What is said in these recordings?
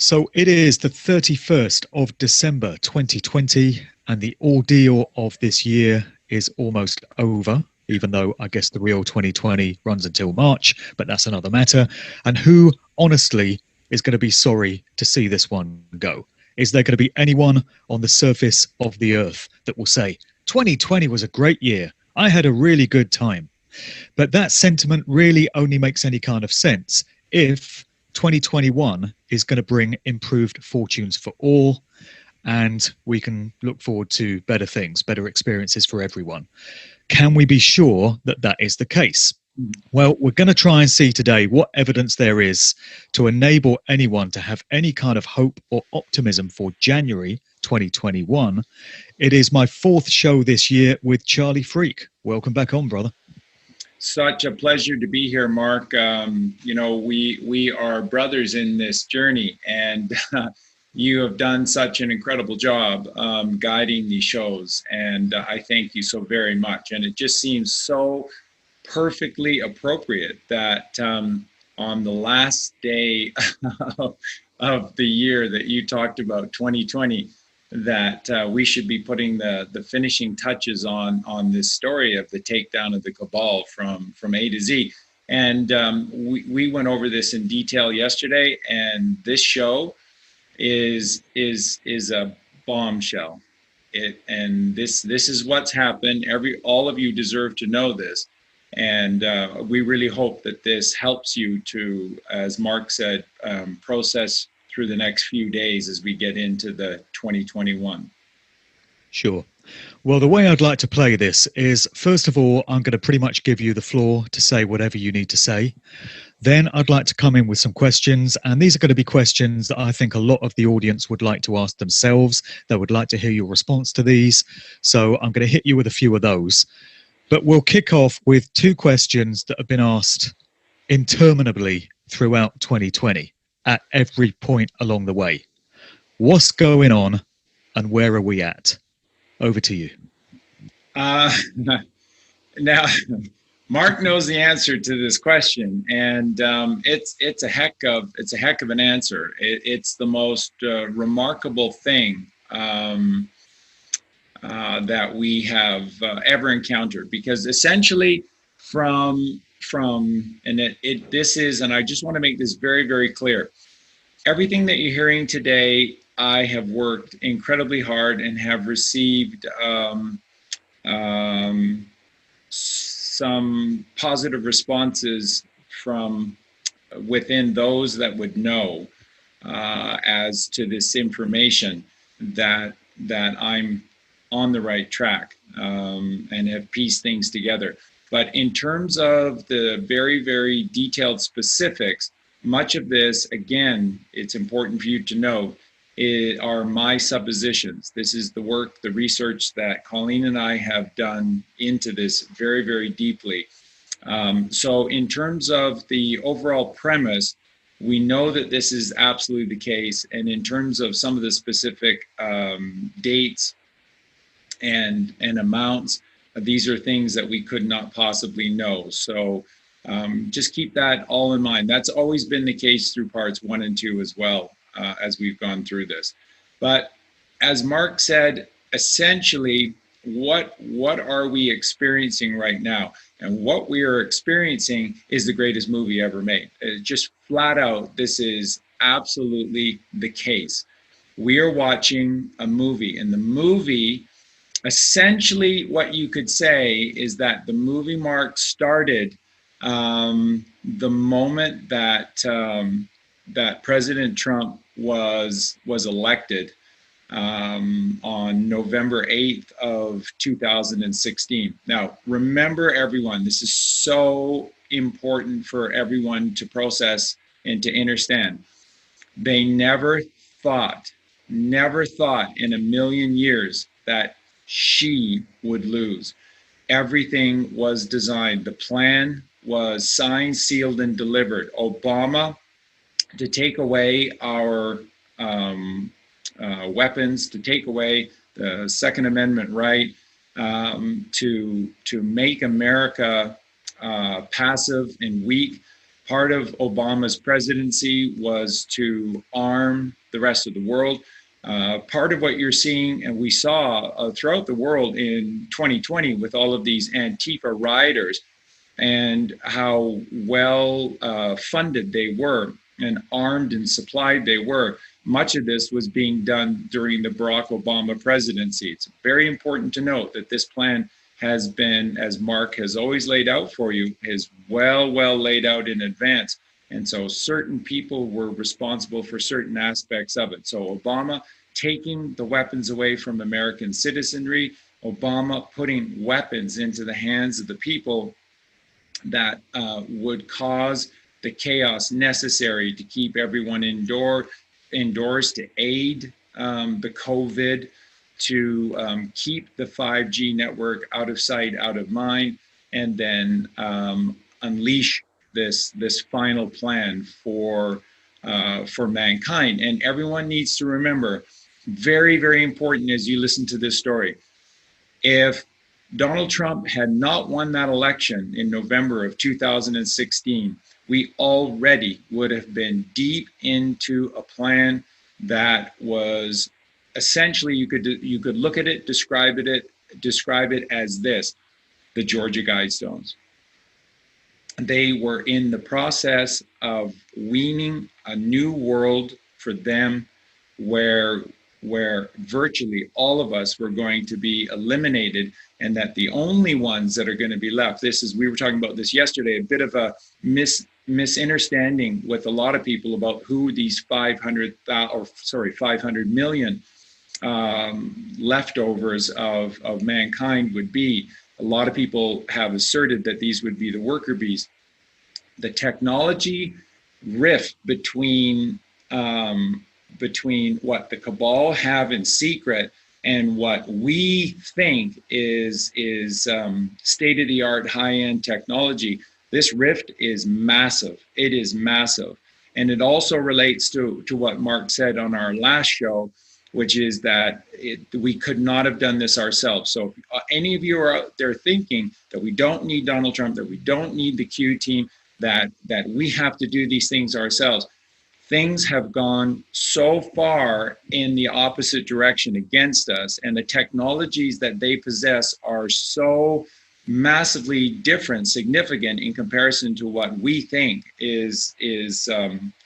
So it is the 31st of December 2020, and the ordeal of this year is almost over, even though I guess the real 2020 runs until March, but that's another matter. And who, honestly, is going to be sorry to see this one go? Is there going to be anyone on the surface of the earth that will say, 2020 was a great year, I had a really good time? But that sentiment really only makes any kind of sense if 2021 is going to bring improved fortunes for all, and we can look forward to better things, better experiences for everyone. Can we be sure that that is the case? Well, we're going to try and see today what evidence there is to enable anyone to have any kind of hope or optimism for January 2021. It is my fourth show this year with Charlie Freak. Welcome back on, brother. Such a pleasure to be here, Mark. You know, we are brothers in this journey, and you have done such an incredible job guiding these shows, and I thank you so very much. And it just seems so perfectly appropriate that on the last day of the year that you talked about, 2020, that we should be putting the finishing touches on this story of the takedown of the cabal from A to Z. And we went over this in detail yesterday, and this show is a bombshell. And this is what's happened. All of you deserve to know this. And we really hope that this helps you to, as Mark said, process through the next few days as we get into the 2021. Sure. Well, the way I'd like to play this is, first of all, I'm going to pretty much give you the floor to say whatever you need to say. Then I'd like to come in with some questions, and these are going to be questions that I think a lot of the audience would like to ask themselves. They would like to hear your response to these. So I'm going to hit you with a few of those. But we'll kick off with two questions that have been asked interminably throughout 2020 at every point along the way. What's going on and where are we at? Over to you. Now, Mark knows the answer to this question, and it's a heck of an answer. It's the most remarkable thing that we have ever encountered, because essentially this is, and I just want to make this very, very clear. Everything that you're hearing today, I have worked incredibly hard and have received some positive responses from within those that would know as to this information that I'm on the right track and have pieced things together. But in terms of the very, very detailed specifics, much of this, again, it's important for you to know, are my suppositions. This is the work, the research that Colleen and I have done into this very, very deeply. So in terms of the overall premise, we know that this is absolutely the case. And in terms of some of the specific dates and amounts, these are things that we could not possibly know. So just keep that all in mind. That's always been the case through parts 1 and 2 as well, as we've gone through this. But as Mark said, essentially, what are we experiencing right now? And what we are experiencing is the greatest movie ever made. Just flat out, this is absolutely the case. We are watching a movie, and the movie, essentially what you could say is that the movie, Mark, started the moment that that President Trump was elected on November 8th of 2016. Now, remember, everyone, this is so important for everyone to process and to understand. They never thought in a million years that she would lose. Everything was designed. The plan was signed, sealed, and delivered. Obama, to take away our weapons, to take away the Second Amendment right, to make America passive and weak, Part of Obama's presidency was to arm the rest of the world. Part of what you're seeing, and we saw throughout the world in 2020 with all of these Antifa rioters and how well funded they were and armed and supplied they were. Much of this was being done during the Barack Obama presidency. It's very important to note that this plan has been, as Mark has always laid out for you, is well laid out in advance. And so certain people were responsible for certain aspects of it. So Obama taking the weapons away from American citizenry, Obama putting weapons into the hands of the people that would cause the chaos necessary to keep everyone indoors, to aid the COVID, to keep the 5G network out of sight, out of mind, and then unleash this final plan for mankind. And everyone needs to remember, very important as you listen to this story, if Donald Trump had not won that election in November of 2016, we already would have been deep into a plan that was essentially, you could look at it, describe it as this: the Georgia Guidestones. They were in the process of weaning a new world for them where virtually all of us were going to be eliminated, and that the only ones that are going to be left, we were talking about this yesterday, a bit of a misunderstanding with a lot of people about who these 500 million leftovers of mankind would be. A lot of people have asserted that these would be the worker bees. The technology rift between what the cabal have in secret and what we think is state-of-the-art, high-end technology. This rift is massive. It is massive. And it also relates to what Mark said on our last show, which is that we could not have done this ourselves. So if any of you are out there thinking that we don't need Donald Trump, that we don't need the Q team, that we have to do these things ourselves, things have gone so far in the opposite direction against us, and the technologies that they possess are so massively different, significant in comparison to what we think is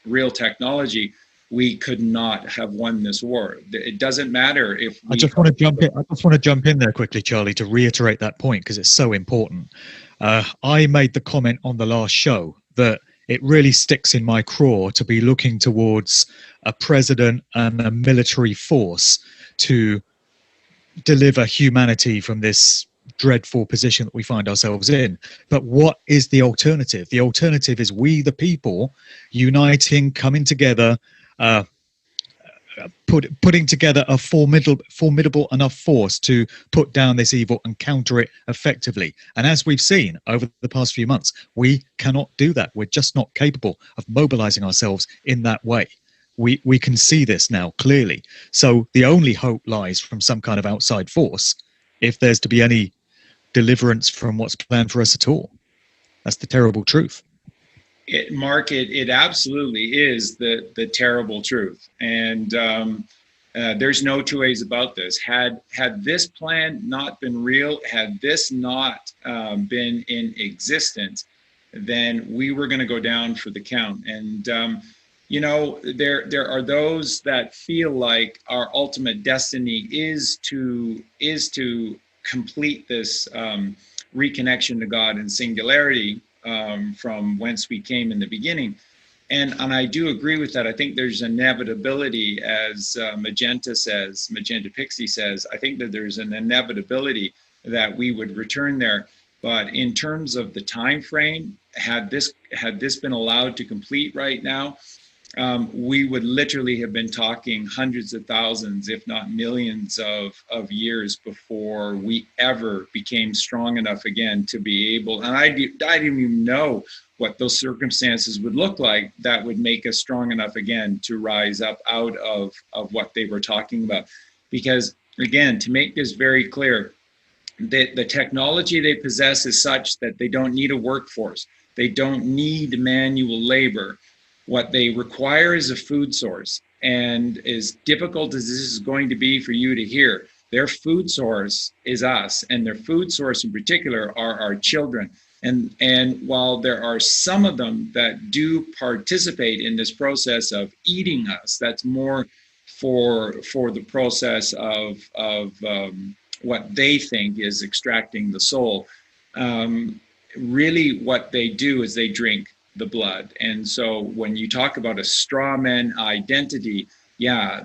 real technology. We could not have won this war. It doesn't matter if I just want to jump in there quickly, Charlie, to reiterate that point, because it's so important. I made the comment on the last show that it really sticks in my craw to be looking towards a president and a military force to deliver humanity from this dreadful position that we find ourselves in. But what is the alternative? The alternative is we, the people, uniting, coming together, putting together a formidable enough force to put down this evil and counter it effectively. And as we've seen over the past few months, we cannot do that. We're just not capable of mobilizing ourselves in that way. We can see this now clearly. So the only hope lies from some kind of outside force, if there's to be any deliverance from what's planned for us at all. That's the terrible truth. Mark, it absolutely is the terrible truth, and there's no two ways about this. Had this plan not been real, had this not been in existence, then we were going to go down for the count. And there are those that feel like our ultimate destiny is to complete this reconnection to God and singularity, from whence we came in the beginning. And I do agree with that. I think there's inevitability, as Magenta Pixie says, I think that there's an inevitability that we would return there. But in terms of the time frame, had this been allowed to complete right now, we would literally have been talking hundreds of thousands, if not millions of years before we ever became strong enough again to be able, and I didn't even know what those circumstances would look like that would make us strong enough again to rise up out of what they were talking about. Because again, to make this very clear, the technology they possess is such that they don't need a workforce. They don't need manual labor. What they require is a food source. And as difficult as this is going to be for you to hear, their food source is us, and their food source in particular are our children. And while there are some of them that do participate in this process of eating us, that's more for the process of what they think is extracting the soul. Really, what they do is they drink the blood. And so when you talk about a straw man identity, yeah,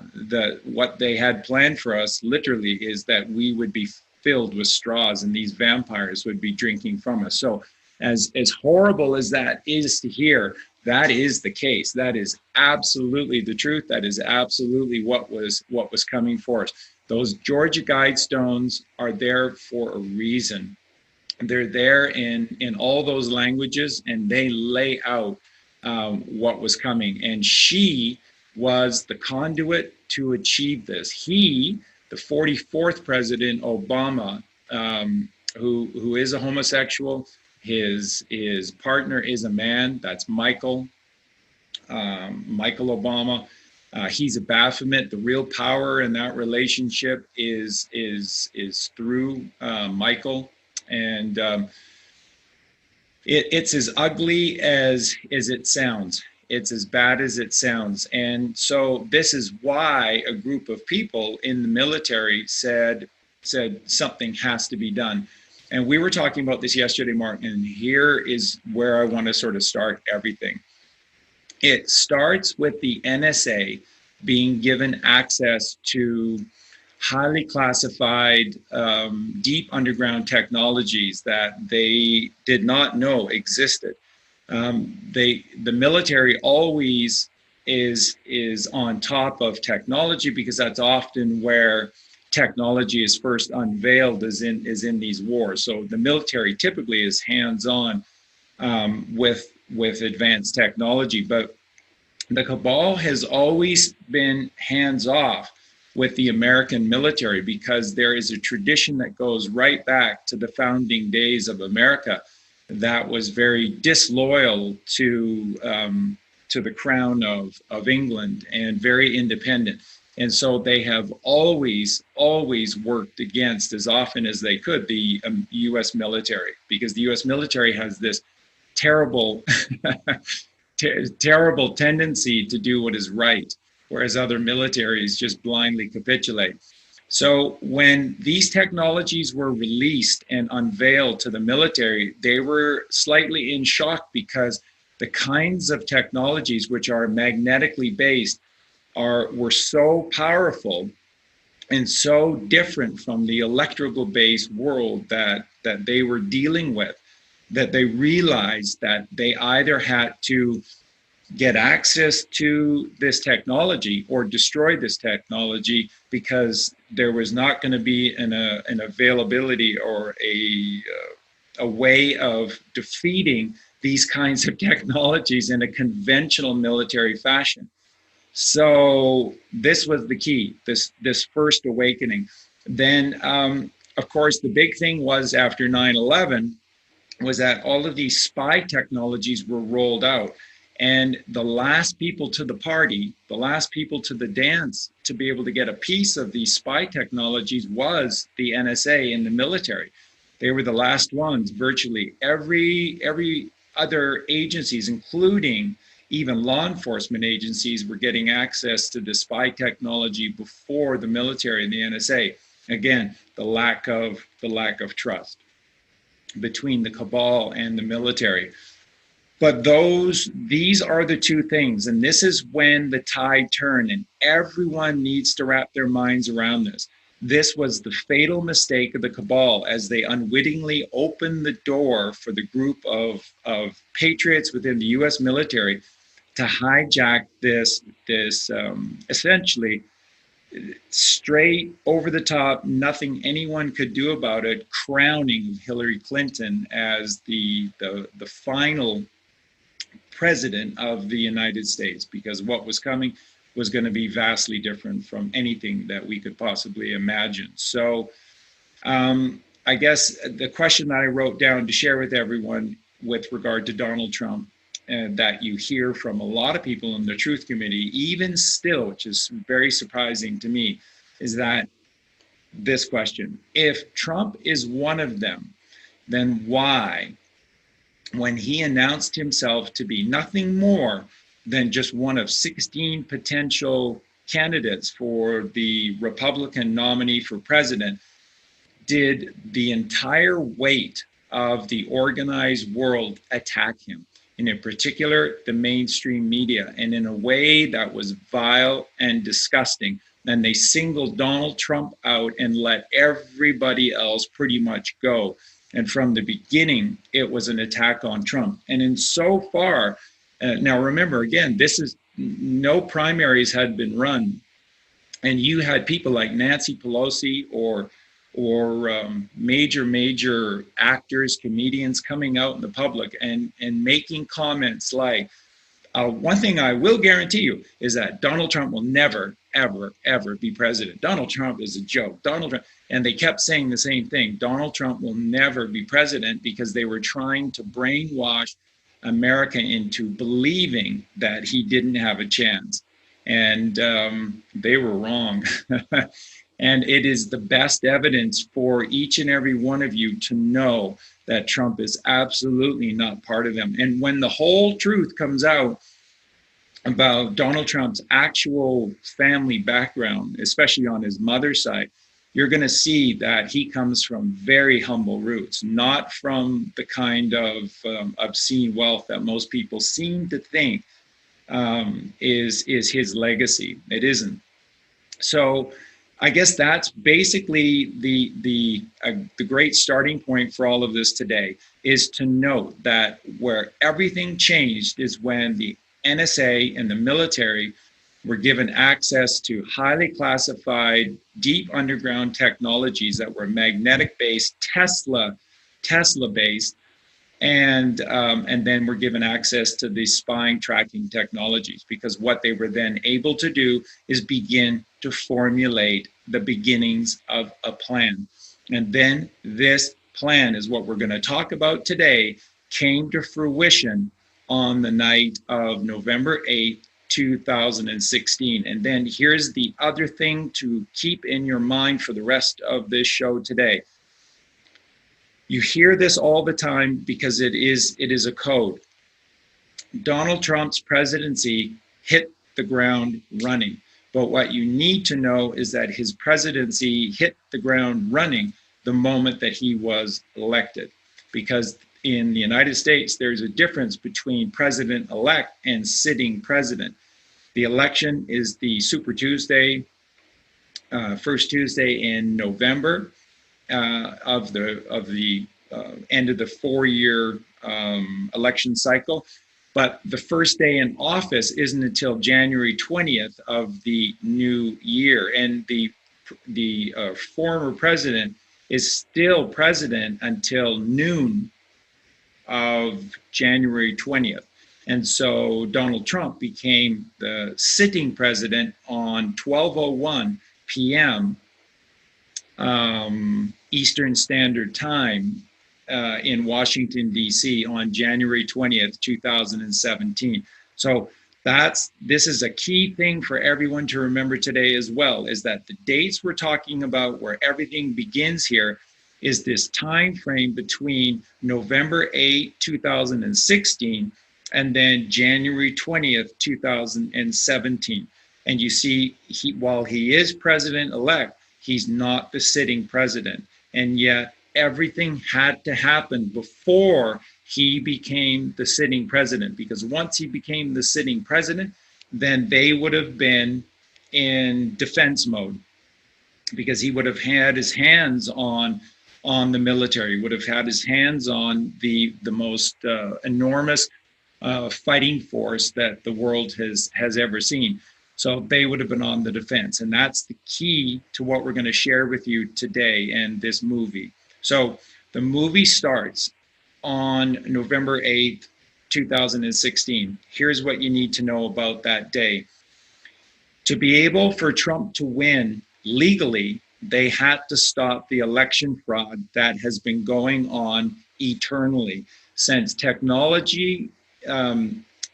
what they had planned for us literally is that we would be filled with straws and these vampires would be drinking from us. So as horrible as that is to hear, that is the case. That is absolutely the truth. That is absolutely what was coming for us. Those Georgia Guidestones are there for a reason. They're there in all those languages, and they lay out what was coming. And she was the conduit to achieve this. He, the 44th President Obama, who is a homosexual, his partner is a man. That's Michael Obama. He's a Baphomet. The real power in that relationship is through Michael. And it's as ugly as it sounds. It's as bad as it sounds. And so this is why a group of people in the military said something has to be done. And we were talking about this yesterday, Mark, and here is where I want to sort of start everything. It starts with the NSA being given access to highly classified, deep underground technologies that they did not know existed. The military always is on top of technology because that's often where technology is first unveiled, is in these wars. So the military typically is hands-on with advanced technology, but the cabal has always been hands-off with the American military because there is a tradition that goes right back to the founding days of America that was very disloyal to the crown of England and very independent. And so they have always worked against, as often as they could, the U.S. military, because the U.S. military has this terrible, terrible tendency to do what is right, whereas other militaries just blindly capitulate. So when these technologies were released and unveiled to the military, they were slightly in shock because the kinds of technologies which are magnetically based were so powerful and so different from the electrical based world that they were dealing with, that they realized that they either had to get access to this technology or destroy this technology, because there was not going to be an availability or a way of defeating these kinds of technologies in a conventional military fashion. So this was the key, this first awakening. Then, of course, the big thing was after 9/11 was that all of these spy technologies were rolled out. And the last people to the party, the last people to the dance to be able to get a piece of these spy technologies was the NSA and the military. They were the last ones. Virtually every other agencies, including even law enforcement agencies, were getting access to the spy technology before the military and the NSA. Again, the lack of trust between the cabal and the military. But these are the two things, and this is when the tide turned, and everyone needs to wrap their minds around this. This was the fatal mistake of the cabal as they unwittingly opened the door for the group of patriots within the U.S. military to hijack this essentially straight over the top, nothing anyone could do about it, crowning of Hillary Clinton as the final president of the United States, because what was coming was going to be vastly different from anything that we could possibly imagine. So I guess the question that I wrote down to share with everyone with regard to Donald Trump that you hear from a lot of people in the truth community, even still, which is very surprising to me, is that this question: if Trump is one of them, then why, when he announced himself to be nothing more than just one of 16 potential candidates for the Republican nominee for president, did the entire weight of the organized world attack him, and in particular, the mainstream media, and in a way that was vile and disgusting? And they singled Donald Trump out and let everybody else pretty much go. And from the beginning, it was an attack on Trump. And in so far, now remember, again, this is no primaries had been run. And you had people like Nancy Pelosi or major actors, comedians coming out in the public and making comments like, one thing I will guarantee you is that Donald Trump will never, ever, ever be president. Donald Trump is a joke. Donald Trump. And they kept saying the same thing. Donald Trump will never be president, because they were trying to brainwash America into believing that he didn't have a chance. And they were wrong. And it is the best evidence for each and every one of you to know that Trump is absolutely not part of them. And when the whole truth comes out about Donald Trump's actual family background, especially on his mother's side, you're going to see that he comes from very humble roots, not from the kind of obscene wealth that most people seem to think is his legacy. It isn't. So I guess that's basically the great starting point for all of this today, is to note that where everything changed is when the NSA and the military were given access to highly classified, deep underground technologies that were magnetic-based, Tesla-based, and then were given access to the spying tracking technologies, because what they were then able to do is begin to formulate the beginnings of a plan. And then this plan is what we're going to talk about today, came to fruition on the night of November 8th, 2016. And then here's the other thing to keep in your mind for the rest of this show today. You hear this all the time because it is a code. Donald Trump's presidency hit the ground running. But what you need to know is that his presidency hit the ground running the moment that he was elected. Because in the United States, there's a difference between president-elect and sitting president. The election is the Super Tuesday, first Tuesday in November of the end of the 4-year election cycle. But the first day in office isn't until January 20th of the new year. And the former president is still president until noon of January 20th. And so Donald Trump became the sitting president on 12:01 p.m. Eastern Standard Time in Washington, D.C. on January 20th, 2017. So this is a key thing for everyone to remember today as well, is that the dates we're talking about where everything begins here is this time frame between November 8, 2016 and then January 20th, 2017. And you see, while he is president-elect, he's not the sitting president. And yet everything had to happen before he became the sitting president, because once he became the sitting president, then they would have been in defense mode, because he would have had his hands on the military, would have had his hands on the most enormous fighting force that the world has ever seen. So they would have been on the defense. And that's the key to what we're going to share with you today and this movie. So the movie starts on November 8th, 2016. Here's what you need to know about that day. To be able for Trump to win legally They had to stop the election fraud that has been going on eternally since technology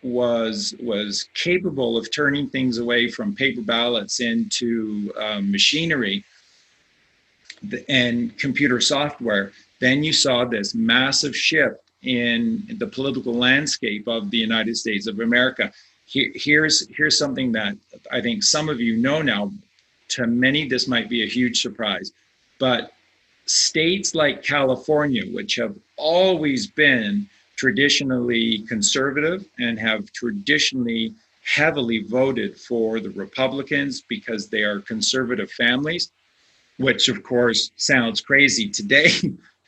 was capable of turning things away from paper ballots into machinery and computer software. Then you saw this massive shift in the political landscape of the United States of America. Here's something that I think some of you know now. To many, this might be a huge surprise, but states like California, which have always been traditionally conservative and have traditionally heavily voted for the Republicans because they are conservative families, which of course sounds crazy today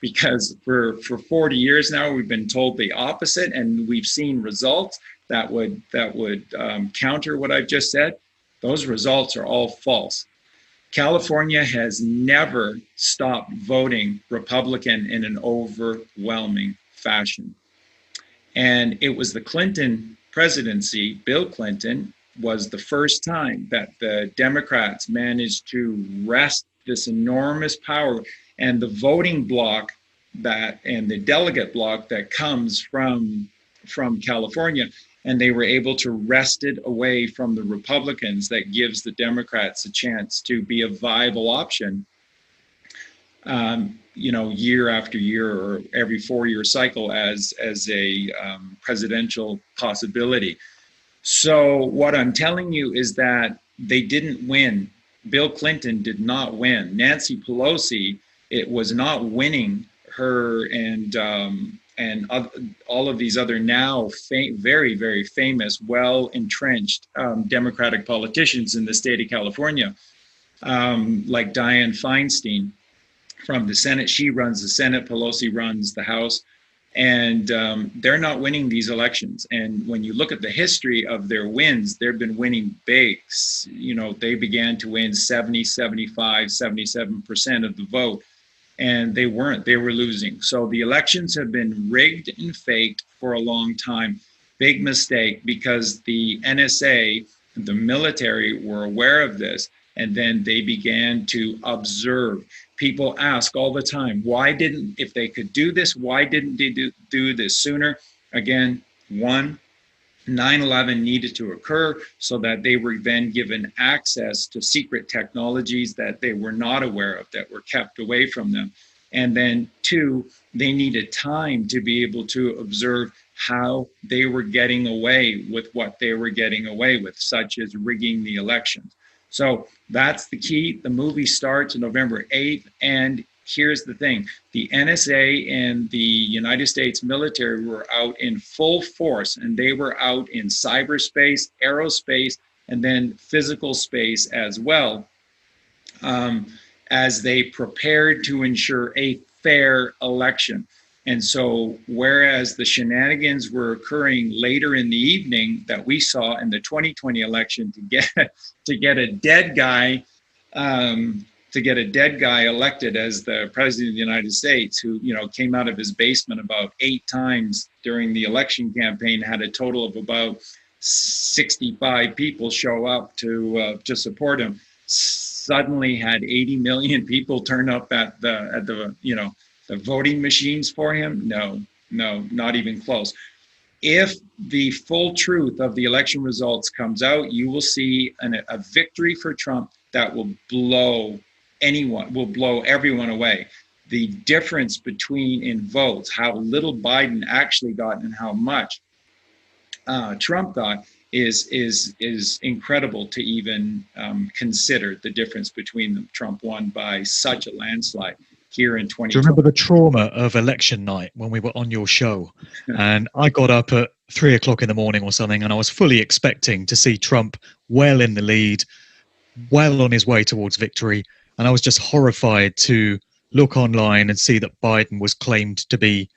because for 40 years now we've been told the opposite, and we've seen results that would counter what I've just said. Those results are all false. California has never stopped voting Republican in an overwhelming fashion. And it was the Clinton presidency, Bill Clinton, was the first time that the Democrats managed to wrest this enormous power, and the voting bloc and the delegate bloc that comes from California, and they were able to wrest it away from the Republicans. That gives the Democrats a chance to be a viable option, year after year or every 4-year cycle as a presidential possibility. So what I'm telling you is that they didn't win. Bill Clinton did not win. Nancy Pelosi, it was not winning her and all of these other now very, very famous, well-entrenched Democratic politicians in the state of California, like Dianne Feinstein from the Senate. She runs the Senate, Pelosi runs the House, and they're not winning these elections. And when you look at the history of their wins, they've been winning big. They began to win 70, 75, 77% of the vote. And they weren't, they were losing. So the elections have been rigged and faked for a long time. Big mistake, because the NSA, the military, were aware of this, and then they began to observe. People ask all the time, if they could do this, why didn't they do this sooner? Again, 9/11 needed to occur so that they were then given access to secret technologies that they were not aware of, that were kept away from them. And then 2, they needed time to be able to observe how they were getting away with what they were getting away with, such as rigging the elections. So that's the key. The movie starts November 8th, and here's the thing. The NSA and the United States military were out in full force, and they were out in cyberspace, aerospace, and then physical space as well, as they prepared to ensure a fair election. And so whereas the shenanigans were occurring later in the evening that we saw in the 2020 election to get a dead guy elected as the president of the United States, who came out of his basement about 8 times during the election campaign, had a total of about 65 people show up to support him, suddenly had 80 million people turn up at the voting machines for him. No, not even close. If the full truth of the election results comes out, you will see a victory for Trump that will blow everyone away. The difference in votes, how little Biden actually got and how much Trump got, is incredible to even consider the difference between them. Trump won by such a landslide here in 2020. Do you remember the trauma of election night when we were on your show? And I got up at 3 o'clock in the morning or something, and I was fully expecting to see Trump well in the lead, well on his way towards victory. And I was just horrified to look online and see that Biden was claimed to be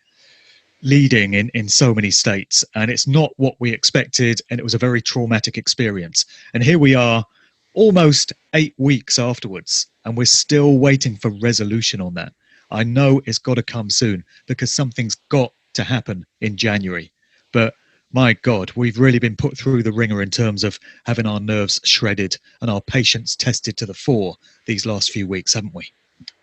leading in so many states. And it's not what we expected. And it was a very traumatic experience. And here we are almost 8 weeks afterwards, and we're still waiting for resolution on that. I know it's got to come soon because something's got to happen in January. But My God, we've really been put through the ringer in terms of having our nerves shredded and our patience tested to the fore these last few weeks, haven't we?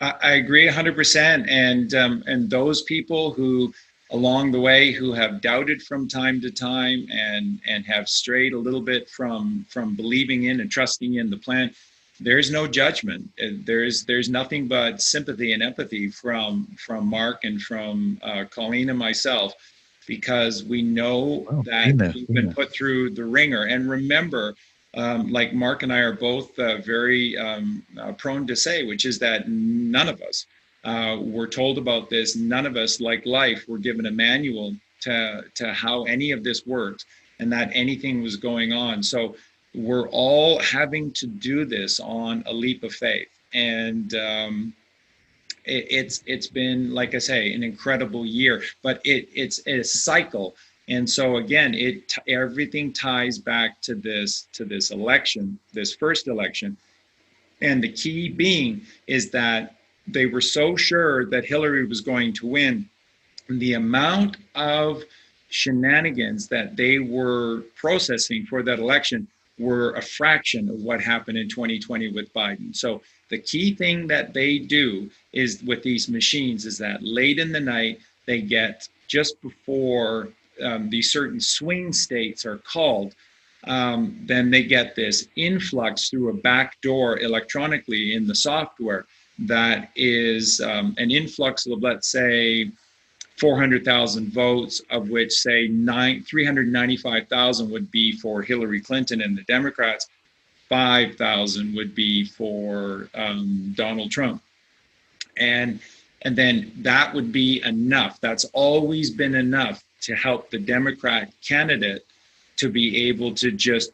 I agree 100%. And those people who along the way who have doubted from time to time and have strayed a little bit from believing in and trusting in the plan, there's no judgment. There's nothing but sympathy and empathy from Mark and from Colleen and myself, because we know that we've been put through the ringer. And remember, like Mark and I are both very prone to say, which is that none of us were told about this. None of us, like life, were given a manual to how any of this works and that anything was going on. So we're all having to do this on a leap of faith. And it's been, like I say, an incredible year, but it's a cycle. And so again, everything ties back to this election, this first election. And the key being is that they were so sure that Hillary was going to win. The amount of shenanigans that they were processing for that election were a fraction of what happened in 2020 with Biden. So the key thing that they do is with these machines is that late in the night, they get just before these certain swing states are called, then they get this influx through a back door electronically in the software that is an influx of, let's say, 400,000 votes, of which, say, 395,000 would be for Hillary Clinton and the Democrats, 5,000 would be for Donald Trump. And then that would be enough. That's always been enough to help the Democrat candidate to be able to just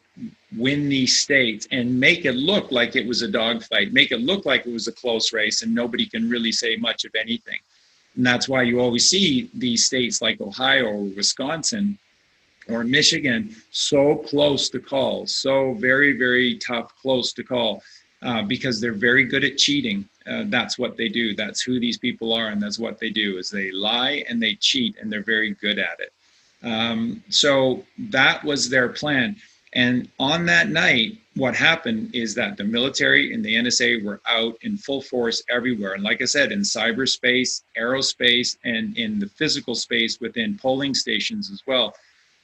win these states and make it look like it was a dogfight, make it look like it was a close race, and nobody can really say much of anything. And that's why you always see these states like Ohio or Wisconsin or Michigan so close to call, so very, very tough, close to call, because they're very good at cheating. That's what they do. That's who these people are, and that's what they do, is they lie and they cheat, and they're very good at it. So that was their plan. And on that night, what happened is that the military and the NSA were out in full force everywhere. And like I said, in cyberspace, aerospace, and in the physical space within polling stations as well.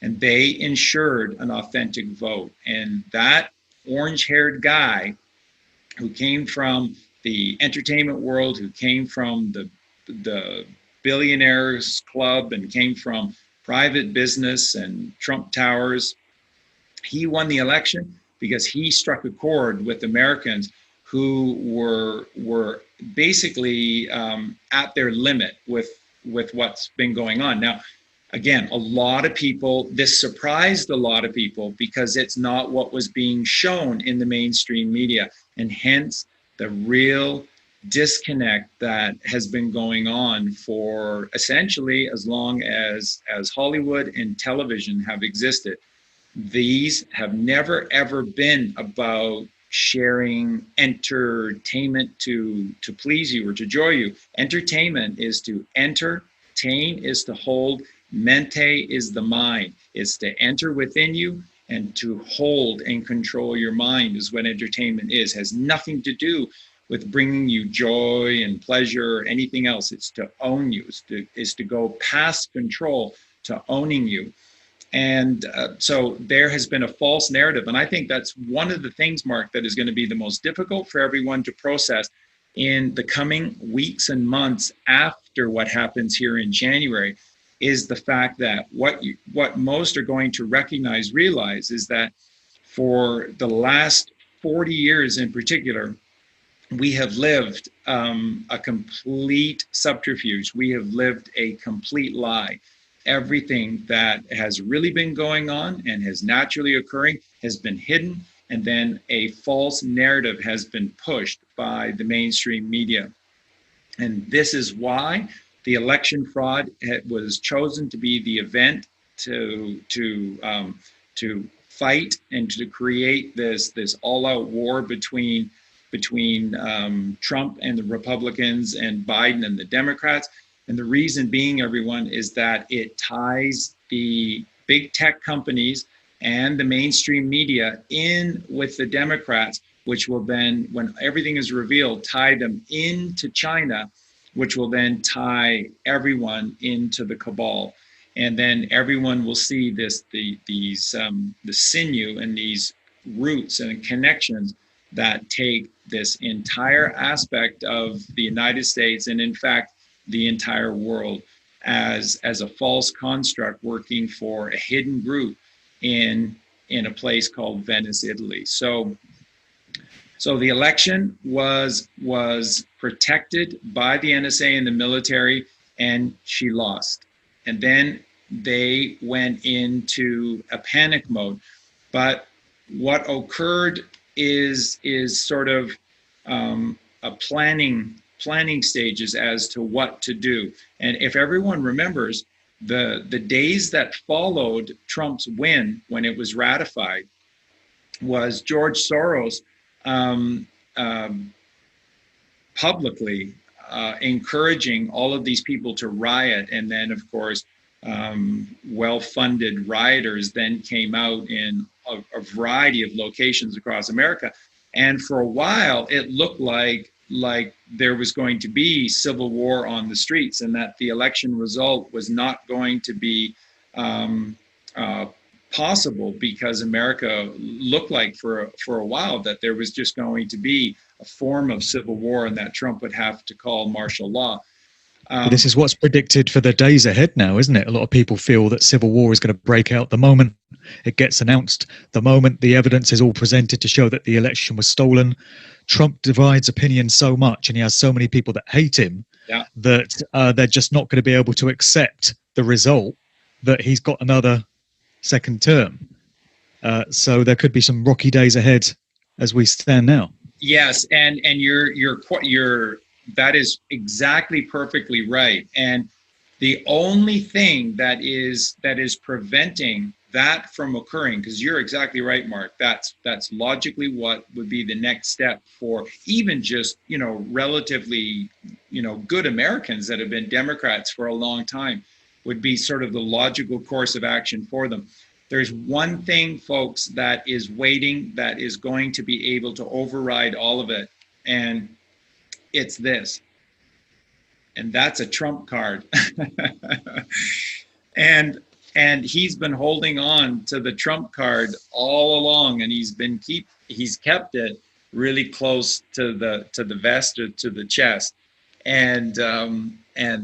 And they ensured an authentic vote. And that orange-haired guy who came from the entertainment world, who came from the billionaires club and came from private business and Trump Towers, he won the election because he struck a chord with Americans who were basically at their limit with what's been going on. Now, again, a lot of people, this surprised a lot of people because it's not what was being shown in the mainstream media, and hence the real disconnect that has been going on for essentially as long as Hollywood and television have existed. These have never, ever been about sharing entertainment to please you or to joy you. Entertainment is to entertain, is to hold. Mente is the mind. It's to enter within you and to hold and control your mind is what entertainment is. Has nothing to do with bringing you joy and pleasure or anything else. It's to own you. It's to go past control to owning you. And so there has been a false narrative. And I think that's one of the things, Mark, that is going to be the most difficult for everyone to process in the coming weeks and months after what happens here in January, is the fact that what most are going to realize is that for the last 40 years in particular, we have lived a complete subterfuge. We have lived a complete lie. Everything that has really been going on and has naturally occurring has been hidden, and then a false narrative has been pushed by the mainstream media. And this is why the election fraud was chosen to be the event to fight and to create this all-out war between Trump and the Republicans and Biden and the Democrats. And the reason being, everyone, is that it ties the big tech companies and the mainstream media in with the Democrats, which will then, when everything is revealed, tie them into China, which will then tie everyone into the cabal. And then everyone will see the sinew and these roots and connections that take this entire aspect of the United States, and in fact, the entire world, as a false construct working for a hidden group in a place called Venice, Italy. So the election was protected by the NSA and the military, and she lost. And then they went into a panic mode. But what occurred is sort of a planning stages as to what to do. And if everyone remembers, the days that followed Trump's win, when it was ratified, was George Soros publicly encouraging all of these people to riot. And then, of course, well-funded rioters then came out in a variety of locations across America. And for a while, it looked like there was going to be civil war on the streets, and that the election result was not going to be possible, because America looked like for a while that there was just going to be a form of civil war, and that Trump would have to call martial law. This is what's predicted for the days ahead now, isn't it? A lot of people feel that civil war is going to break out the moment it gets announced, the moment the evidence is all presented to show that the election was stolen. Trump divides opinion so much, and he has so many people that hate him, that they're just not going to be able to accept the result that he's got another second term. So there could be some rocky days ahead as we stand now. Yes, and you're that is exactly perfectly right. And the only thing that is preventing that from occurring, because you're exactly right, Mark, that's logically what would be the next step for even just, relatively, good Americans that have been Democrats for a long time, would be sort of the logical course of action for them. There's one thing, folks, that is waiting, that is going to be able to override all of it. And it's this. And that's a Trump card. And he's been holding on to the Trump card all along, and he's kept it really close to the vest or to the chest. And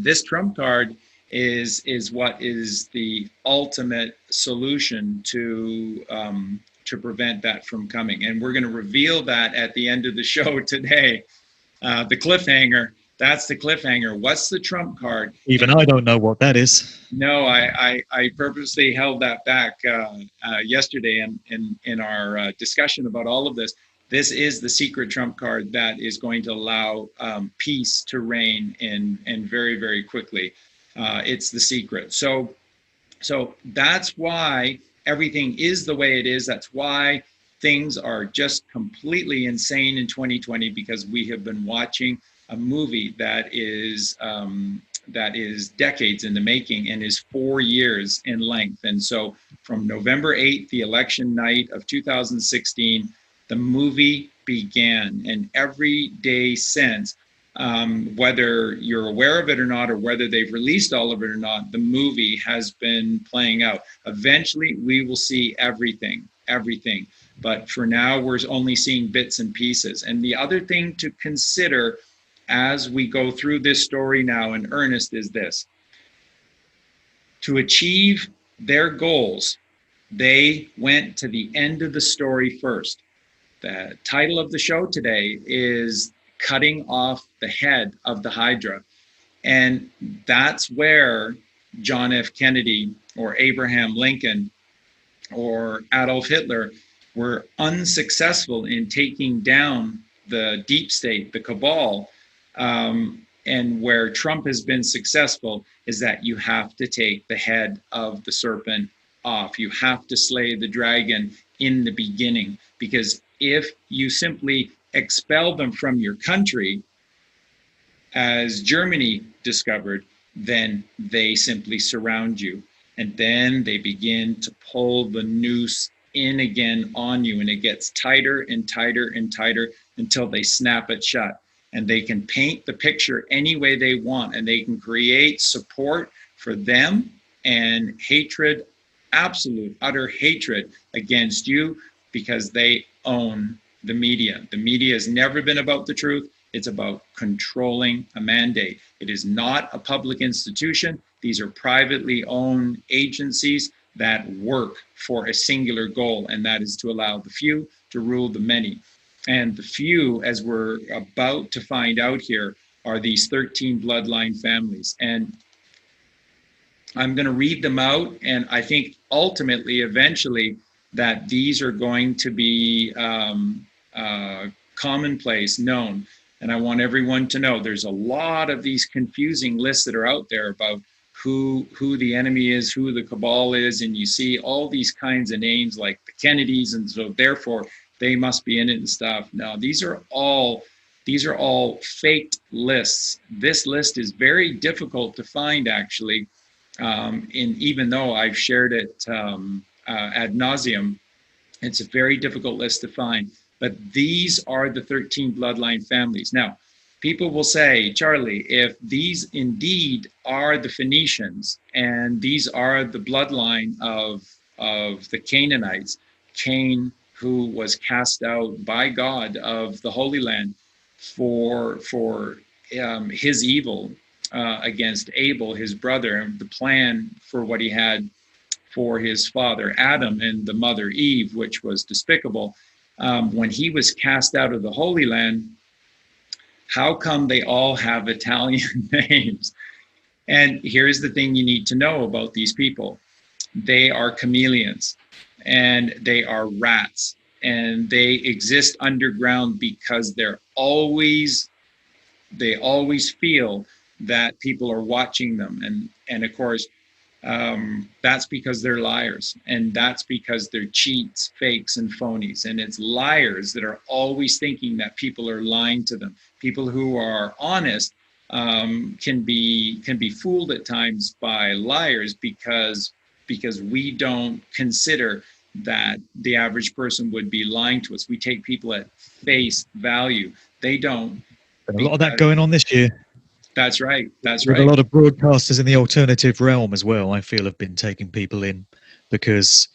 this Trump card is what is the ultimate solution to prevent that from coming. And we're going to reveal that at the end of the show today. The cliffhanger. That's the cliffhanger. What's the Trump card? Even I don't know what that is. No, I purposely held that back yesterday in our discussion about all of this. This is the secret Trump card that is going to allow peace to reign and very, very quickly. It's the secret. So that's why everything is the way it is. That's why things are just completely insane in 2020, because we have been watching a movie that is decades in the making and is 4 years in length. And so from November 8th, the election night of 2016, the movie began, and every day since, whether you're aware of it or not, or whether they've released all of it or not, the movie has been playing out. Eventually, we will see everything. But for now, we're only seeing bits and pieces. And the other thing to consider as we go through this story now in earnest is this. To achieve their goals, they went to the end of the story first. The title of the show today is Cutting Off the Head of the Hydra. And that's where John F. Kennedy or Abraham Lincoln or Adolf Hitler were unsuccessful in taking down the deep state, the cabal. And where Trump has been successful is that you have to take the head of the serpent off. You have to slay the dragon in the beginning, because if you simply expel them from your country, as Germany discovered, then they simply surround you. And then they begin to pull the noose in again on you, and it gets tighter and tighter and tighter until they snap it shut. And they can paint the picture any way they want, and they can create support for them and hatred, absolute, utter hatred against you, because they own the media. The media has never been about the truth. It's about controlling a mandate. It is not a public institution. These are privately owned agencies that work for a singular goal, and that is to allow the few to rule the many. And the few, as we're about to find out here, are these 13 bloodline families. And I'm going to read them out, and I think ultimately, eventually, that these are going to be commonplace, known. And I want everyone to know there's a lot of these confusing lists that are out there about who the enemy is, who the cabal is, and you see all these kinds of names like the Kennedys, and so therefore they must be in it and stuff. No, these are all faked lists. This list is very difficult to find, actually. Even though I've shared it ad nauseum, it's a very difficult list to find. But these are the 13 bloodline families. Now, people will say, Charlie, if these indeed are the Phoenicians and these are the bloodline of the Canaanites, Cain, who was cast out by God of the Holy Land for his evil against Abel, his brother, and the plan for what he had for his father Adam and the mother Eve, which was despicable. When he was cast out of the Holy Land, how come they all have Italian names? And here's the thing you need to know about these people. They are chameleons, and they are rats, and they exist underground because they always feel that people are watching them. And of course, that's because they're liars, and that's because they're cheats, fakes, and phonies. And it's liars that are always thinking that people are lying to them. People who are honest can be fooled at times by liars because we don't consider that the average person would be lying to us. We take people at face value. They don't. Been a lot of that going on this year. That's right. That's With right. a lot of broadcasters in the alternative realm as well, I feel, have been taking people in because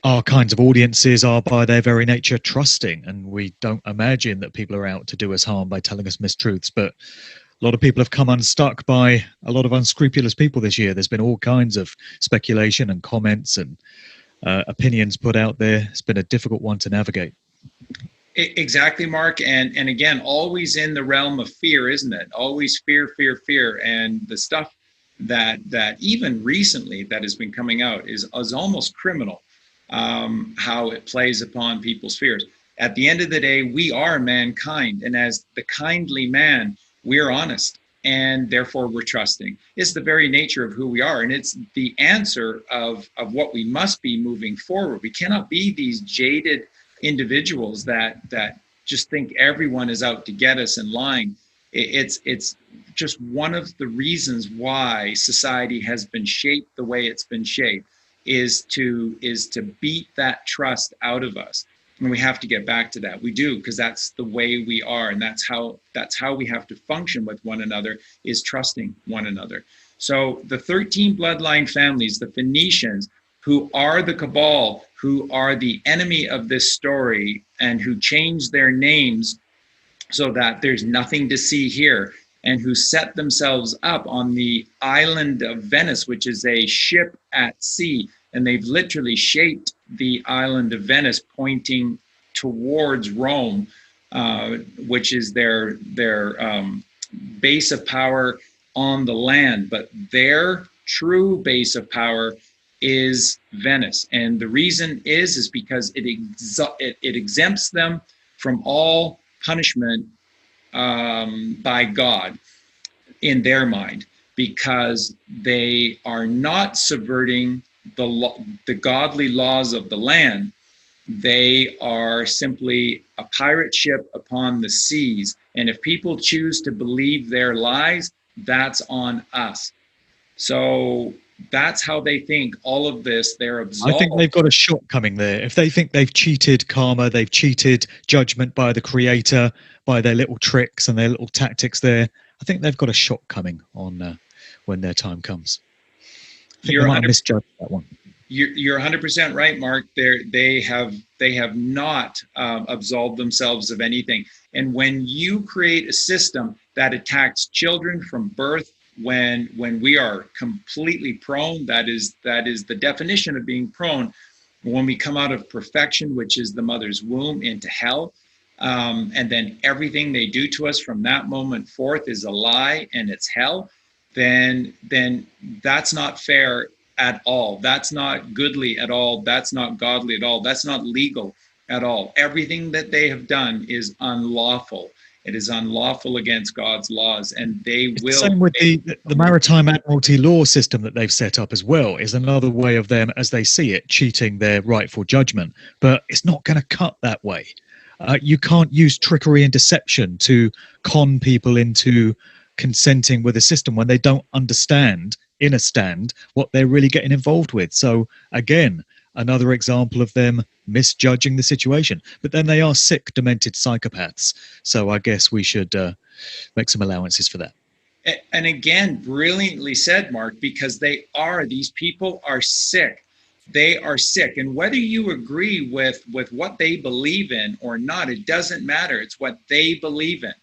our kinds of audiences are by their very nature trusting, and we don't imagine that people are out to do us harm by telling us mistruths. But a lot of people have come unstuck by a lot of unscrupulous people this year. There's been all kinds of speculation and comments and opinions put out there. It's been a difficult one to navigate. Exactly, Mark. And again, always in the realm of fear, isn't it? Always fear, fear, fear. And the stuff that even recently that has been coming out is almost criminal, how it plays upon people's fears. At the end of the day, we are mankind. And as the kindly man, we're honest, and therefore we're trusting. It's the very nature of who we are. And it's the answer of what we must be moving forward. We cannot be these jaded individuals that just think everyone is out to get us and lying. It's just one of the reasons why society has been shaped the way it's been shaped is to beat that trust out of us. And we have to get back to that. We do, because that's the way we are, and that's how we have to function with one another, is trusting one another. So the 13 bloodline families, the Phoenicians, who are the cabal, who are the enemy of this story, and who changed their names so that there's nothing to see here, and who set themselves up on the island of Venice, which is a ship at sea. And they've literally shaped the island of Venice pointing towards Rome, which is their base of power on the land. But their true base of power is Venice. And the reason is because it exempts them from all punishment by God in their mind, because they are not subverting the godly laws of the land. They are simply a pirate ship upon the seas. And if people choose to believe their lies, that's on us. So That's how they think all of this, they're I absolved. think they've got a shot coming there. If they think they've cheated karma, they've cheated judgment by the creator, by their little tricks and their little tactics there, I think they've got a shot coming on when their time comes. I think they might have misjudged that one. You're 100% right, Mark. They have not absolved themselves of anything. And when you create a system that attacks children from birth, when we are completely prone, that is the definition of being prone. When we come out of perfection, which is the mother's womb, into hell, and then everything they do to us from that moment forth is a lie and it's hell, then that's not fair at all. That's not goodly at all. That's not godly at all. That's not legal at all. Everything that they have done is unlawful. It is unlawful against God's laws, and they will. Same with the maritime admiralty law system that they've set up as well is another way of them, as they see it, cheating their rightful judgment. But it's not going to cut that way. You can't use trickery and deception to con people into consenting with a system when they don't understand what they're really getting involved with. So again, another example of them misjudging the situation. But then they are sick, demented psychopaths. So I guess we should make some allowances for that. And again, brilliantly said, Mark, because these people are sick. They are sick. And whether you agree with what they believe in or not, it doesn't matter. It's what they believe in.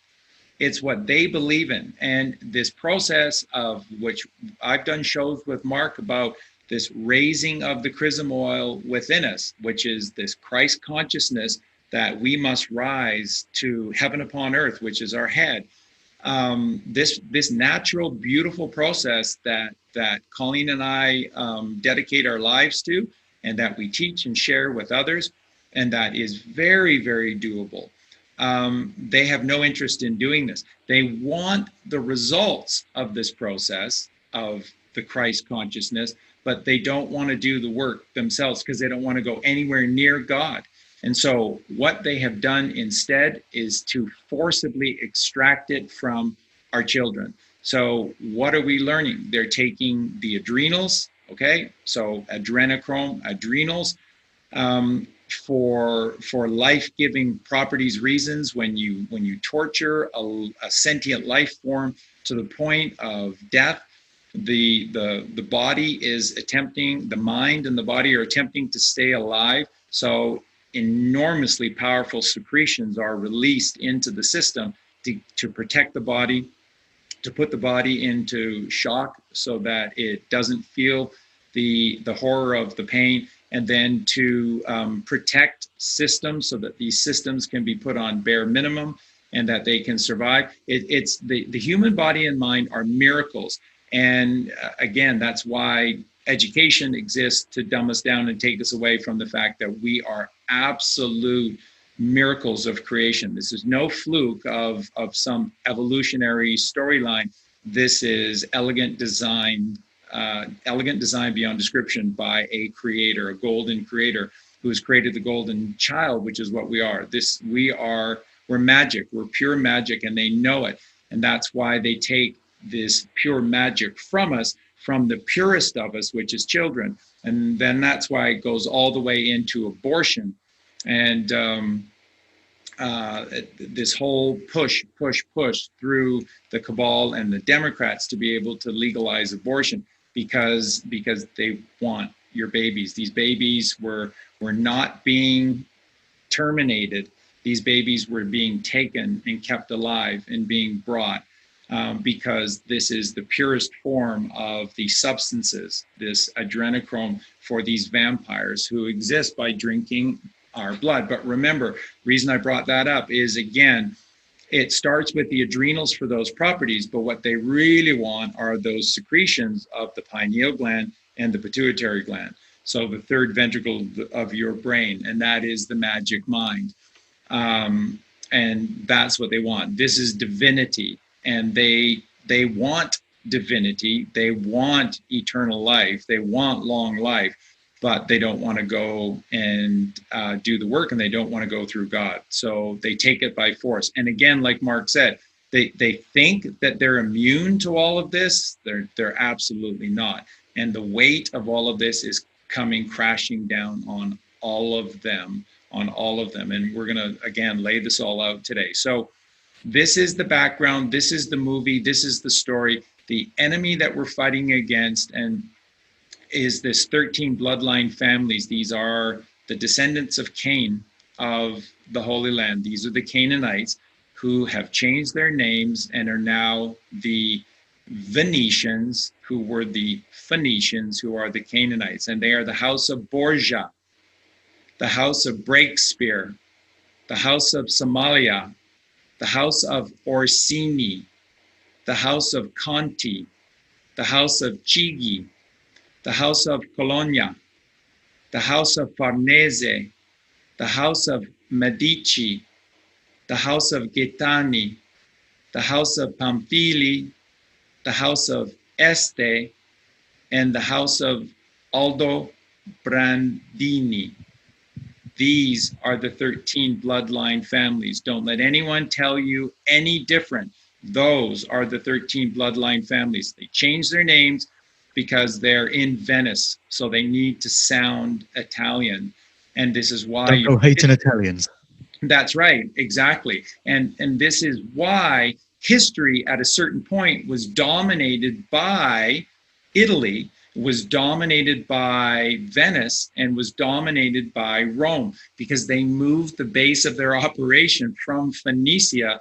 It's what they believe in. And this process of which I've done shows with Mark about this raising of the chrism oil within us, which is this Christ consciousness that we must rise to heaven upon earth, which is our head. This natural, beautiful process that Colleen and I dedicate our lives to, and that we teach and share with others, and that is very, very doable. They have no interest in doing this. They want the results of this process of the Christ consciousness, but they don't want to do the work themselves because they don't want to go anywhere near God. And so what they have done instead is to forcibly extract it from our children. So what are we learning? They're taking the adrenals, okay? So adrenochrome, adrenals, for life-giving properties reasons. When you torture a sentient life form to the point of death, the body is attempting, the mind and the body are attempting to stay alive. So enormously powerful secretions are released into the system to protect the body, to put the body into shock so that it doesn't feel the horror of the pain, and then to protect systems so that these systems can be put on bare minimum and that they can survive. It's the human body and mind are miracles. And again, that's why education exists, to dumb us down and take us away from the fact that we are absolute miracles of creation. This is no fluke of some evolutionary storyline. This is elegant design beyond description by a creator, a golden creator who has created the golden child, which is what we are. We're magic, we're pure magic, and they know it. And that's why they take this pure magic from us, from the purest of us, which is children. And then that's why it goes all the way into abortion. And this whole push through the cabal and the Democrats to be able to legalize abortion because they want your babies. These babies were not being terminated. These babies were being taken and kept alive and being brought because this is the purest form of the substances, this adrenochrome, for these vampires who exist by drinking our blood. But remember, the reason I brought that up is, again, it starts with the adrenals for those properties, but what they really want are those secretions of the pineal gland and the pituitary gland. So the third ventricle of your brain, and that is the magic mind. And that's what they want. This is divinity, and they want divinity. They want eternal life. They want long life, but they don't want to go and do the work, and they don't want to go through God. So they take it by force. And again, like Mark said, they think that they're immune to all of this. They're absolutely not. And the weight of all of this is coming crashing down on all of them, And we're going to, again, lay this all out today. So this is the background. This is the movie. This is the story. The enemy that we're fighting against and is this 13 bloodline families. These are the descendants of Cain of the Holy Land. These are the Canaanites who have changed their names and are now the Venetians, who were the Phoenicians, who are the Canaanites. And they are the house of Borgia, the house of Breakspear, the house of Somalia, the house of Orsini, the house of Conti, the house of Chigi, the house of Colonia, the house of Farnese, the house of Medici, the house of Gaetani, the house of Pamphili, the house of Este, and the house of Aldobrandini. These are the 13 bloodline families. Don't let anyone tell you any different. Those are the 13 bloodline families. They changed their names because they're in Venice, so they need to sound Italian. And this is why don't go hating Italians. That's right, exactly. And this is why history at a certain point was dominated by Italy, was dominated by Venice, and was dominated by Rome, because they moved the base of their operation from Phoenicia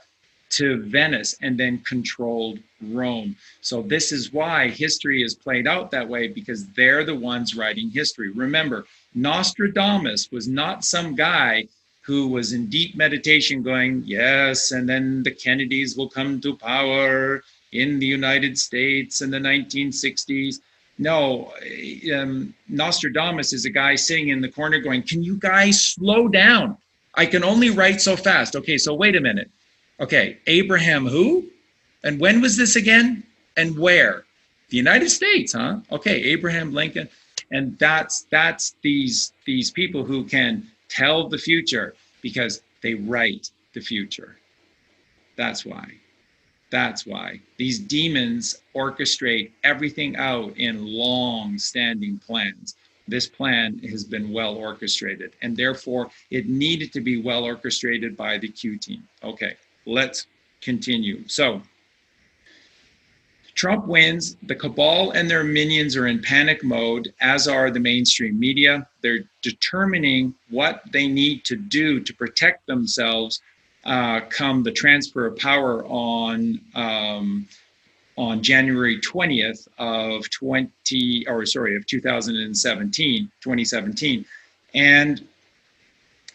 to Venice and then controlled Rome. So this is why history is played out that way, because they're the ones writing history. Remember, Nostradamus was not some guy who was in deep meditation going, yes, and then the Kennedys will come to power in the United States in the 1960s. No, Nostradamus is a guy sitting in the corner going, can you guys slow down? I can only write so fast. Okay, so wait a minute. Okay, Abraham who? And when was this again? And where? The United States, huh? Okay, Abraham Lincoln. And that's these people who can tell the future because they write the future. That's why. That's why these demons orchestrate everything out in long-standing plans. This plan has been well orchestrated, and therefore it needed to be well orchestrated by the Q team. Okay, let's continue. So Trump wins. The cabal and their minions are in panic mode, as are the mainstream media. They're determining what they need to do to protect themselves come the transfer of power on January 20th of 2017. And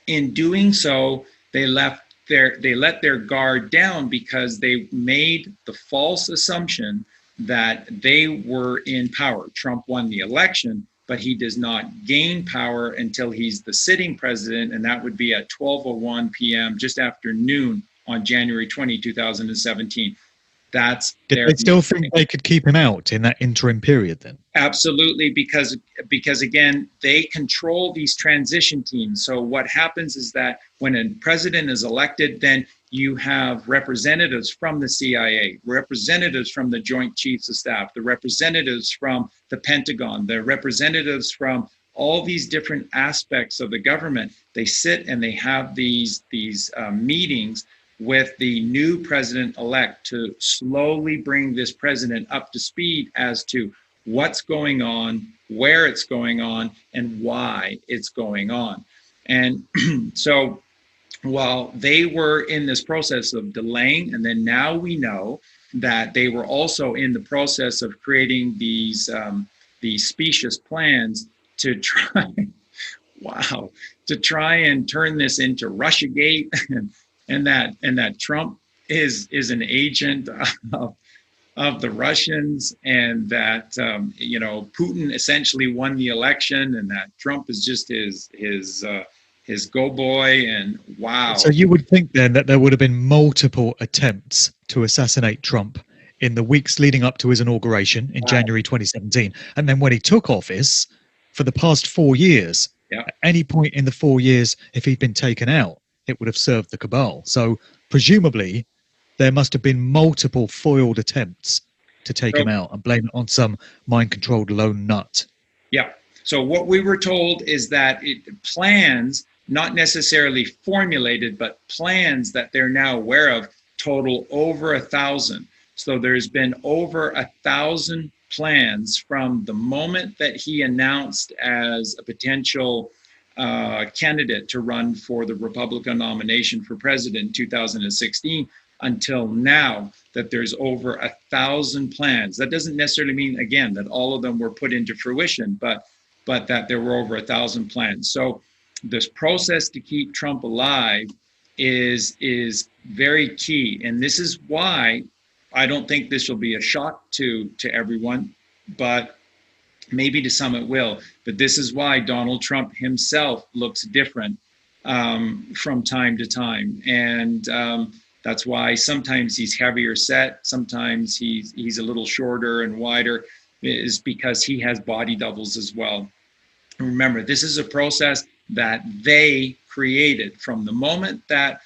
in doing so, they let their guard down because they made the false assumption that they were in power. Trump won the election, but he does not gain power until he's the sitting president, and that would be at 12:01 p.m., just after noon on January 20, 2017. That's Did they still think they could keep him out in that interim period then? Absolutely, because again, they control these transition teams. So what happens is that when a president is elected, then you have representatives from the CIA, representatives from the Joint Chiefs of Staff, the representatives from the Pentagon, the representatives from all these different aspects of the government. They sit and they have these meetings with the new president-elect to slowly bring this president up to speed as to what's going on, where it's going on, and why it's going on. And so while they were in this process of delaying, and then now we know that they were also in the process of creating these specious plans to try, to try and turn this into Russiagate, and that Trump is an agent of the Russians, and that Putin essentially won the election, and that Trump is just his go boy. And wow. So you would think then that there would have been multiple attempts to assassinate Trump in the weeks leading up to his inauguration in January 2017, and then when he took office for the past 4 years. At any point in the 4 years, if he'd been taken out, it would have served the cabal. So presumably there must have been multiple foiled attempts to take him out and blame it on some mind-controlled lone nut. Yeah. So what we were told is that plans, not necessarily formulated, but plans that they're now aware of, total over 1,000. So there's been over 1,000 plans from the moment that he announced as a potential candidate to run for the Republican nomination for president in 2016 until now, that there's over 1,000 plans. That doesn't necessarily mean, again, that all of them were put into fruition, but that there were over 1,000 plans. So this process to keep Trump alive is very key. And this is why I don't think this will be a shock to everyone, but maybe to some it will. But this is why Donald Trump himself looks different from time to time. And that's why sometimes he's heavier set, sometimes he's a little shorter and wider, is because he has body doubles as well. And remember, this is a process that they created from the moment that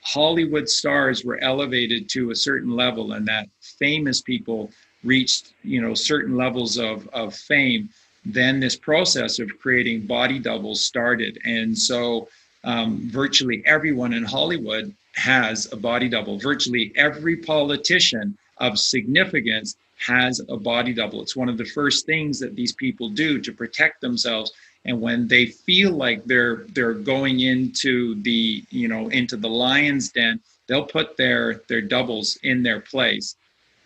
Hollywood stars were elevated to a certain level and that famous people reached, certain levels of fame. Then this process of creating body doubles started. And so virtually everyone in Hollywood has a body double. Virtually every politician of significance has a body double. It's one of the first things that these people do to protect themselves. And when they feel like they're going into the lion's den, they'll put their doubles in their place.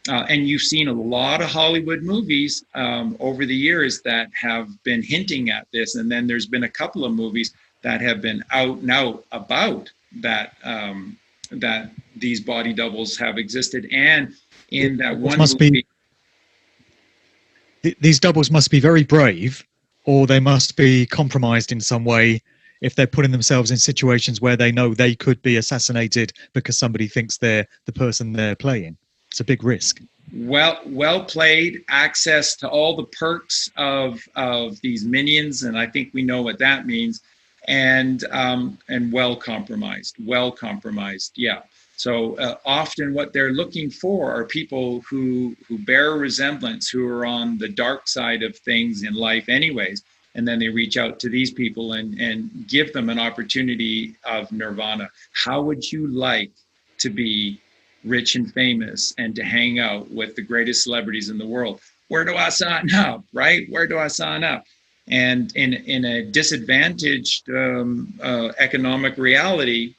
And you've seen a lot of Hollywood movies over the years that have been hinting at this. And then there's been a couple of movies that have been out and out about that, that these body doubles have existed. And in that one movie, these doubles must be very brave, or they must be compromised in some way if they're putting themselves in situations where they know they could be assassinated because somebody thinks they're the person they're playing. It's a big risk. Well played. Access to all the perks of these minions, and I think we know what that means. And well compromised. Yeah. So often what they're looking for are people who bear a resemblance, who are on the dark side of things in life anyways. And then they reach out to these people and give them an opportunity of nirvana. How would you like to be rich and famous and to hang out with the greatest celebrities in the world? Where do I sign up, right? Where do I sign up? And in a disadvantaged economic reality,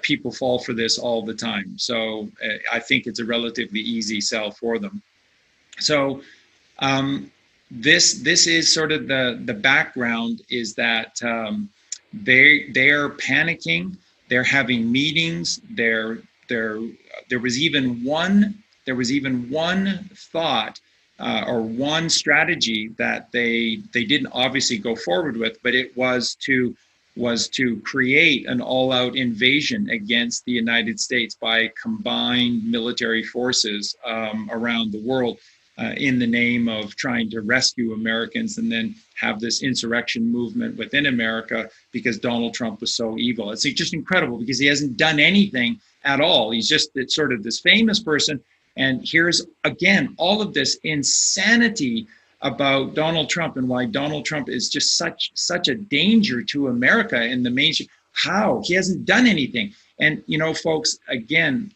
people fall for this all the time. So I think it's a relatively easy sell for them. So this is sort of the background, is that they are panicking. They're having meetings. There was even one thought or one strategy that they didn't obviously go forward with, but it was to create an all-out invasion against the United States by combined military forces around the world in the name of trying to rescue Americans, and then have this insurrection movement within America because Donald Trump was so evil. It's just incredible because he hasn't done anything at all. He's just sort of this famous person. And here's, again, all of this insanity about Donald Trump and why Donald Trump is just such a danger to America in the mainstream. How? He hasn't done anything. And, folks, again,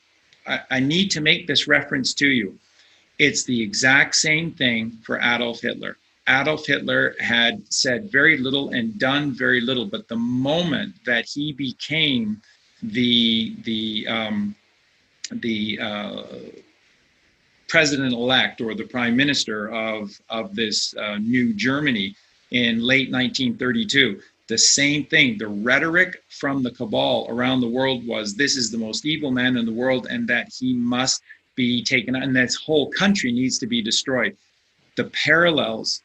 I need to make this reference to you. It's the exact same thing for Adolf Hitler. Adolf Hitler had said very little and done very little, but the moment that he became the president-elect or the prime minister of this new Germany in late 1932, the same thing. The rhetoric from the cabal around the world was, this is the most evil man in the world and that he must be taken out and this whole country needs to be destroyed. The parallels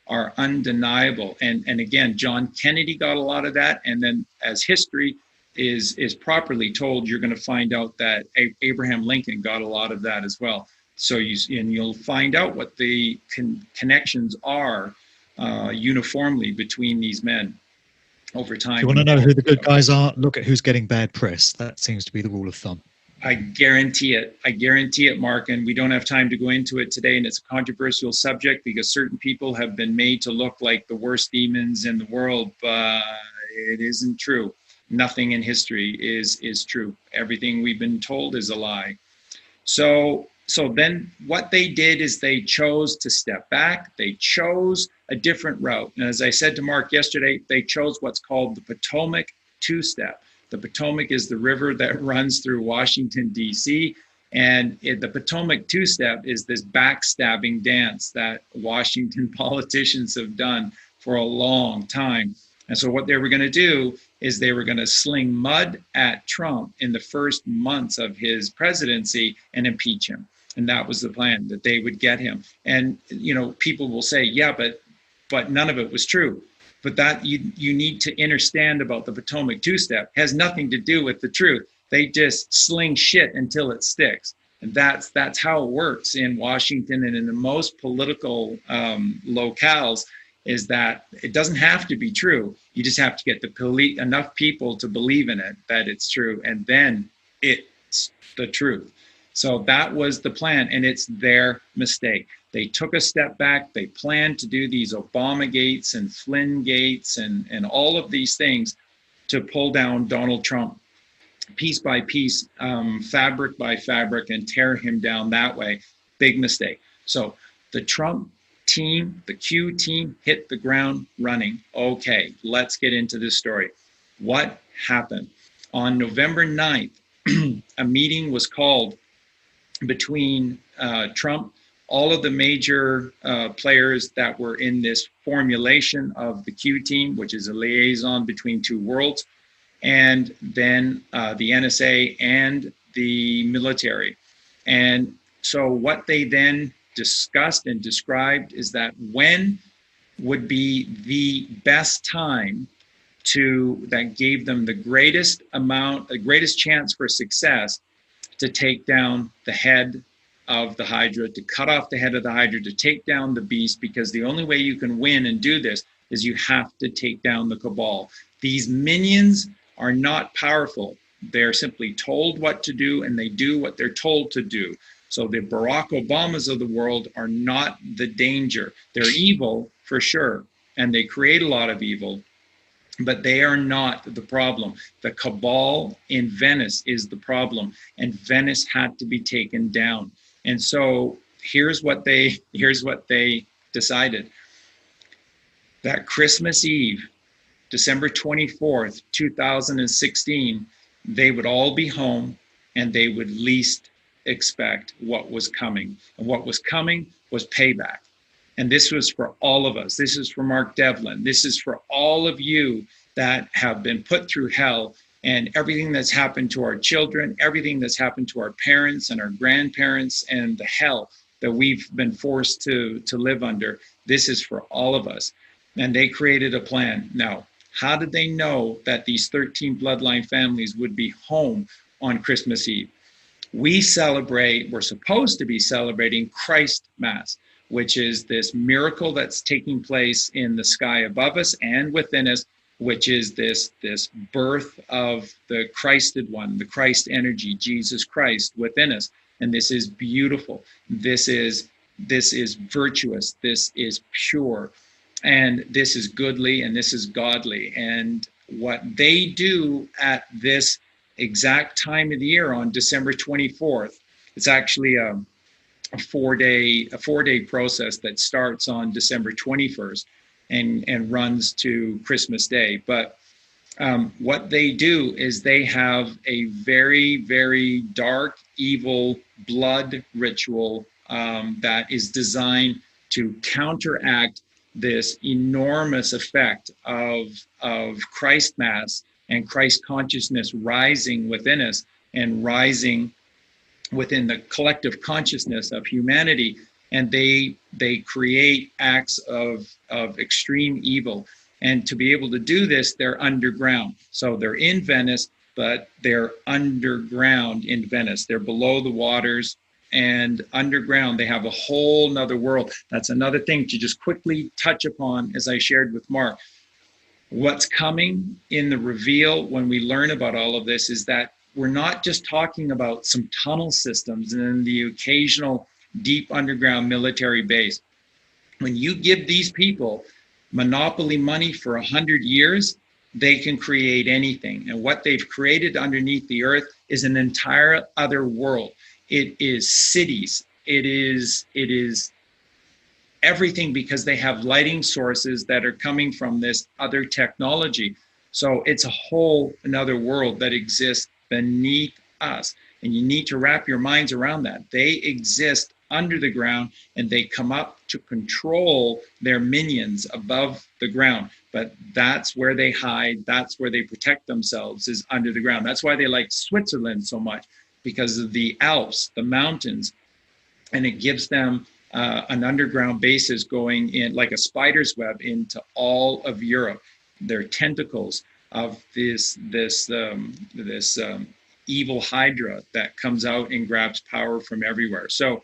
are undeniable. And again, John Kennedy got a lot of that. And then as history is properly told, you're going to find out that Abraham Lincoln got a lot of that as well. So you'll find out what the connections are uniformly between these men over time. If you want to know who the good guys are, look at who's getting bad press. That seems to be the rule of thumb. I guarantee it. I guarantee it, Mark. And we don't have time to go into it today. And it's a controversial subject because certain people have been made to look like the worst demons in the world, but it isn't true. Nothing in history is true. Everything we've been told is a lie. So then what they did is they chose to step back. They chose a different route. And as I said to Mark yesterday, they chose what's called the Potomac two-step. The Potomac is the river that runs through Washington, D.C. And the Potomac two-step is this backstabbing dance that Washington politicians have done for a long time. And so what they were going to do is they were going to sling mud at Trump in the first months of his presidency and impeach him. And that was the plan, that they would get him. And, people will say, yeah, but none of it was true. But that you need to understand about the Potomac two-step has nothing to do with the truth. They just sling shit until it sticks. And that's how it works in Washington and in the most political locales, is that it doesn't have to be true. You just have to get enough people to believe in it, that it's true. And then it's the truth. So that was the plan, and it's their mistake. They took a step back. They planned to do these Obama gates and Flynn gates and all of these things to pull down Donald Trump piece by piece, fabric by fabric, and tear him down that way. Big mistake. So the Trump team, the Q team, hit the ground running. Okay, let's get into this story. What happened? On November 9th, a meeting was called between Trump, all of the major players that were in this formulation of the Q team, which is a liaison between two worlds, and then the NSA and the military. And so what they then discussed and described is that when would be the best time that gave them the greatest chance for success to take down the head of the Hydra, to cut off the head of the Hydra, to take down the beast, because the only way you can win and do this is you have to take down the cabal. These minions are not powerful. They're simply told what to do, and they do what they're told to do. So the Barack Obamas of the world are not the danger. They're evil for sure, and they create a lot of evil, but they are not the problem. The cabal in Venice is the problem, and Venice had to be taken down. And so here's what they decided. That Christmas Eve, December 24th, 2016, they would all be home, and they would least expect what was coming. And what was coming was payback. And this was for all of us. This is for Mark Devlin. This is for all of you that have been put through hell, and everything that's happened to our children, everything that's happened to our parents and our grandparents, and the hell that we've been forced to live under. This is for all of us. And they created a plan. Now, how did they know that these 13 bloodline families would be home on Christmas Eve? We're supposed to be celebrating Christ Mass, which is this miracle that's taking place in the sky above us and within us, which is this birth of the Christed one, the Christ energy, Jesus Christ within us. And this is beautiful. This is virtuous. This is pure. And this is goodly, and this is godly. And what they do at this exact time of the year on December 24th, it's actually a four-day process that starts on December 21st and runs to Christmas Day. But what they do is they have a very, very dark, evil blood ritual that is designed to counteract this enormous effect of Christ Mass and Christ consciousness rising within us and rising within the collective consciousness of humanity. And they create acts of extreme evil. And to be able to do this, they're underground. So they're in Venice, but they're underground in Venice. They're below the waters and underground. They have a whole nother world. That's another thing to just quickly touch upon, as I shared with Mark. What's coming in the reveal when we learn about all of this is that we're not just talking about some tunnel systems and then the occasional deep underground military base. When you give these people monopoly money for 100 years, they can create anything. And what they've created underneath the earth is an entire other world. It is cities. It is everything, because they have lighting sources that are coming from this other technology. So it's a whole another world that exists beneath us. And you need to wrap your minds around that. They exist under the ground, and they come up to control their minions above the ground. But that's where they hide. That's where they protect themselves, is under the ground. That's why they like Switzerland so much, because of the Alps, the mountains, and it gives them an underground basis going in like a spider's web into all of Europe. They're tentacles of this evil Hydra that comes out and grabs power from everywhere. So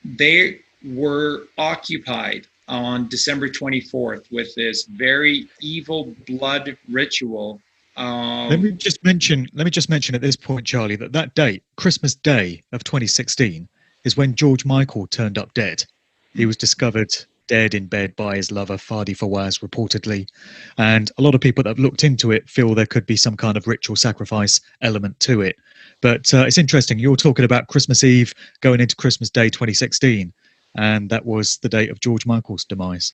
they were occupied on December 24th with this very evil blood ritual. Let me just mention at this point, Charlie, that date, Christmas Day of 2016, is when George Michael turned up dead. He was discovered dead in bed by his lover, Fadi Fawaz, reportedly. And a lot of people that have looked into it feel there could be some kind of ritual sacrifice element to it. But it's interesting. You're talking about Christmas Eve going into Christmas Day 2016, and that was the date of George Michael's demise.